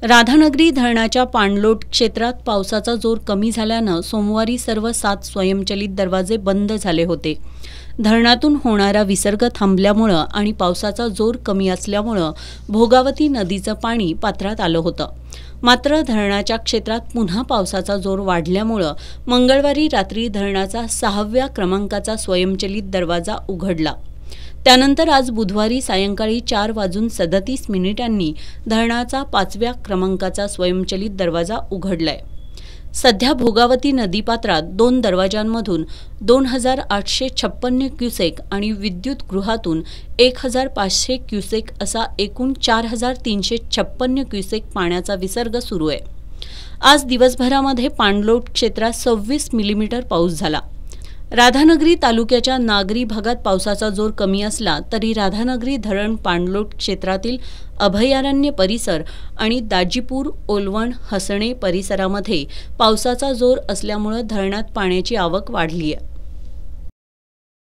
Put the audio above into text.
राधानगरी धरणाच्या पाणलोट क्षेत्रात पावसाचा जोर कमी झाल्यानं सोमवारी सर्व 7 स्वयंचलित दरवाजे बंद झाले होते। धरणातून होणारा विसर्ग थांबल्यामुळे आणि पावसाचा जोर कमी असल्यामुळे भोगावती नदीचं पाणी पात्रात आलं होतं। मात्र धरणाच्या क्षेत्रात पुन्हा पावसाचा जोर वाढल्यामुळे मंगळवारी रात्री धरणाचा 6व्या क्रमांकाचा स्वयंचलित दरवाजा उघडला। त्यानंतर आज बुधवारी सायंकाळी 4:37 धरणाचा 5व्या क्रमांकाचा स्वयंचलित दरवाजा उघडलाय। सध्या भोगावती नदीपात्रात 2 दरवाजांमधून 2856 क्युसेक आणि विद्युत गृहातून 1500 क्युसेक असा एकूण 4356 क्युसेक पाण्याचा विसर्ग सुरू आहे। आज दिवसभरामध्ये पाणलोट क्षेत्रात 26 मिलीमीटर पाऊस झाला। राधानगरी तालुक्याच्या नागरी भागात पावसाचा जोर कमी असला तरी राधानगरी धरण पाणलोट क्षेत्रातील अभयारण्य परिसर आणि दाजीपूर, ओलवण, हसणे परिसरामध्ये पावसाचा जोर असल्यामुळे धरणात पाण्याची आवक वाढली आहे।